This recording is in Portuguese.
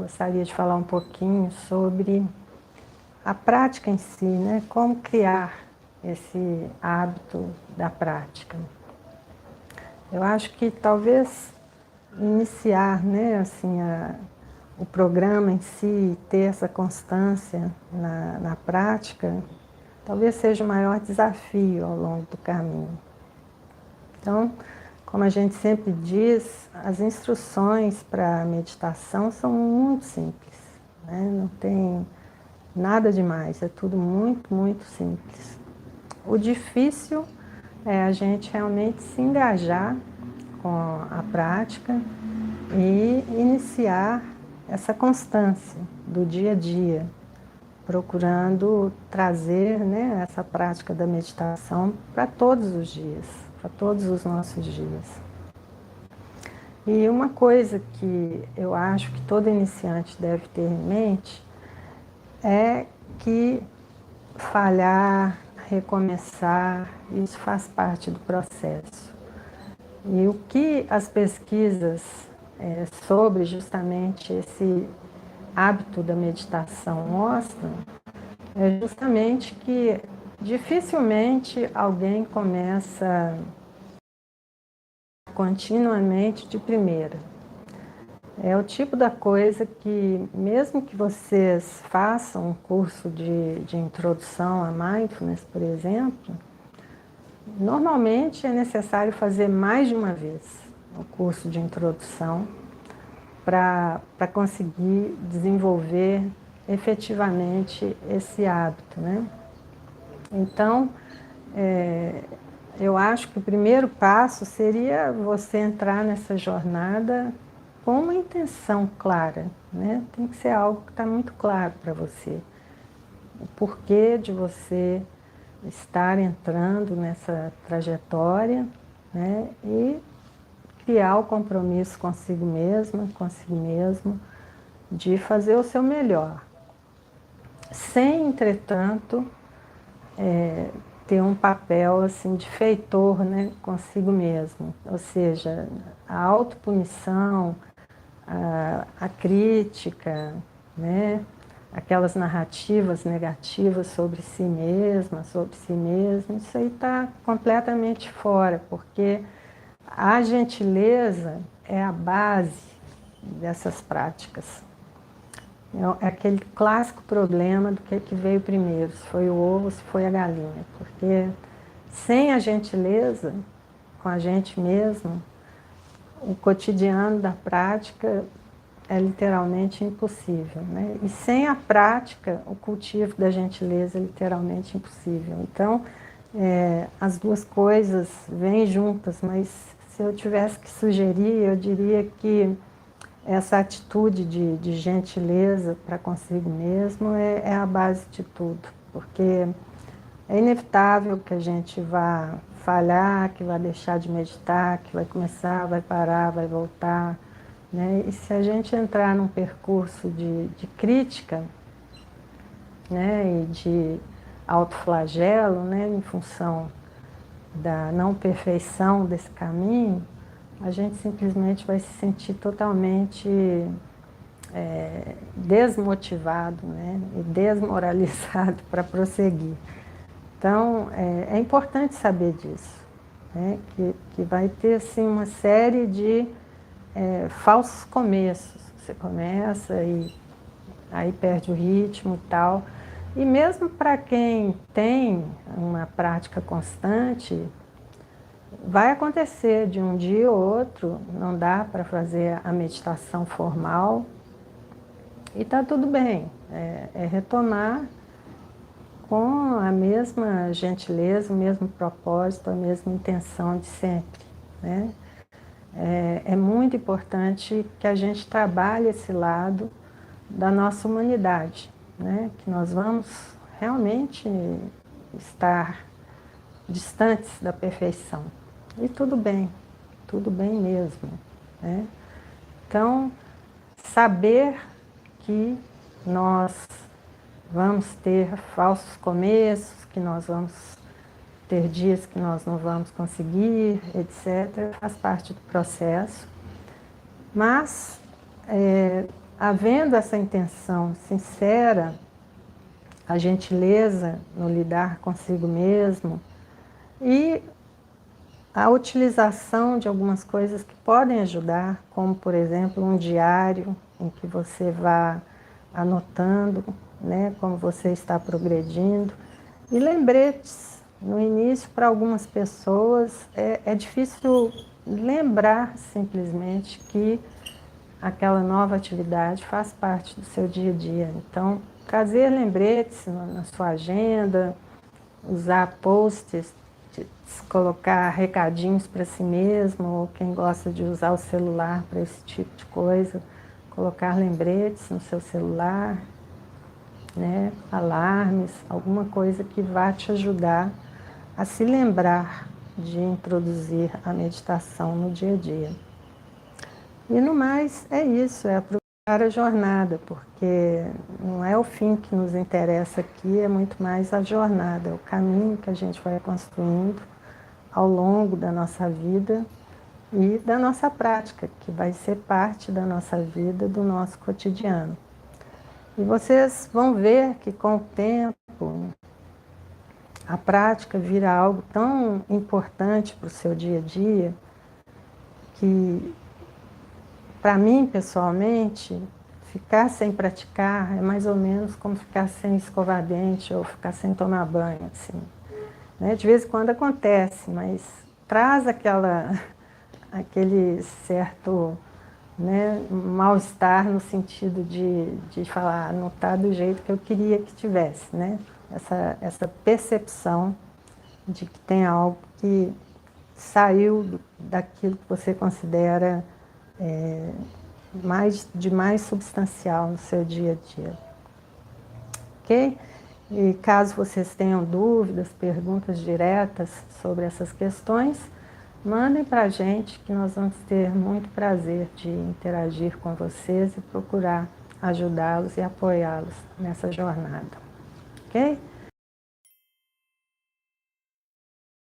gostaria de falar um pouquinho sobre a prática em si, né? Como criar esse hábito da prática. Eu acho que talvez iniciar, né, assim, o programa em si, ter essa constância na prática, talvez seja o maior desafio ao longo do caminho. Então, como a gente sempre diz, as instruções para a meditação são muito simples, né? Não tem nada demais, é tudo muito, muito simples. O difícil é a gente realmente se engajar com a prática e iniciar essa constância do dia a dia, procurando trazer, né, essa prática da meditação para todos os dias, para todos os nossos dias. E uma coisa que eu acho que todo iniciante deve ter em mente é que falhar, recomeçar, isso faz parte do processo. E o que as pesquisas sobre justamente esse hábito da meditação mostram é justamente que dificilmente alguém começa continuamente de primeira. É o tipo da coisa que, mesmo que vocês façam um curso de introdução a mindfulness, por exemplo, normalmente é necessário fazer mais de uma vez o curso de introdução para conseguir desenvolver efetivamente esse hábito, né? Então, eu acho que o primeiro passo seria você entrar nessa jornada com uma intenção clara, né? Tem que ser algo que está muito claro para você. O porquê de você estar entrando nessa trajetória, né? E criar o compromisso consigo mesma, consigo mesmo, de fazer o seu melhor. Sem, entretanto, ter um papel assim de feitor, né, consigo mesmo. Ou seja, a autopunição, a crítica, né, aquelas narrativas negativas sobre si mesma, sobre si mesmo, isso aí está completamente fora, porque a gentileza é a base dessas práticas. É aquele clássico problema do que veio primeiro, se foi o ovo, se foi a galinha. Porque sem a gentileza com a gente mesmo, o cotidiano da prática é literalmente impossível, né? E sem a prática, o cultivo da gentileza é literalmente impossível. Então, as duas coisas vêm juntas, mas se eu tivesse que sugerir, eu diria que essa atitude de gentileza para consigo mesmo é a base de tudo, porque é inevitável que a gente vá falhar, que vai deixar de meditar, que vai começar, vai parar, vai voltar, né? E se a gente entrar num percurso de crítica, né, e de autoflagelo, né, em função da não perfeição desse caminho, a gente simplesmente vai se sentir totalmente desmotivado, né, e desmoralizado para prosseguir. Então, é importante saber disso, né, que vai ter assim, uma série de falsos começos. Você começa e aí perde o ritmo e tal. E mesmo para quem tem uma prática constante, vai acontecer de um dia ou outro, não dá para fazer a meditação formal, e está tudo bem, é retomar com a mesma gentileza, o mesmo propósito, a mesma intenção de sempre, né? É muito importante que a gente trabalhe esse lado da nossa humanidade, né? Que nós vamos realmente estar distantes da perfeição. E tudo bem mesmo, né? Então, saber que nós vamos ter falsos começos, que nós vamos ter dias que nós não vamos conseguir, etc., faz parte do processo. Mas havendo essa intenção sincera, a gentileza no lidar consigo mesmo e a utilização de algumas coisas que podem ajudar, como, por exemplo, um diário em que você vá anotando, né, como você está progredindo. E lembretes, no início, para algumas pessoas, é difícil lembrar simplesmente que aquela nova atividade faz parte do seu dia a dia. Então, trazer lembretes na sua agenda, usar posts, colocar recadinhos para si mesmo, ou quem gosta de usar o celular para esse tipo de coisa, colocar lembretes no seu celular, né? Alarmes, alguma coisa que vá te ajudar a se lembrar de introduzir a meditação no dia a dia. E no mais, é isso, é aproveitar a jornada, porque não é o fim que nos interessa aqui, é muito mais a jornada, é o caminho que a gente vai construindo ao longo da nossa vida e da nossa prática, que vai ser parte da nossa vida, do nosso cotidiano. E vocês vão ver que com o tempo, a prática vira algo tão importante para o seu dia a dia, que para mim, pessoalmente, ficar sem praticar é mais ou menos como ficar sem escovar dente ou ficar sem tomar banho, assim. Né? De vez em quando acontece, mas traz aquele certo, né, mal-estar no sentido de falar, não está do jeito que eu queria que tivesse, né? Essa percepção de que tem algo que saiu daquilo que você considera de mais substancial no seu dia a dia. Ok? E caso vocês tenham dúvidas, perguntas diretas sobre essas questões, mandem para a gente que nós vamos ter muito prazer de interagir com vocês e procurar ajudá-los e apoiá-los nessa jornada. Ok?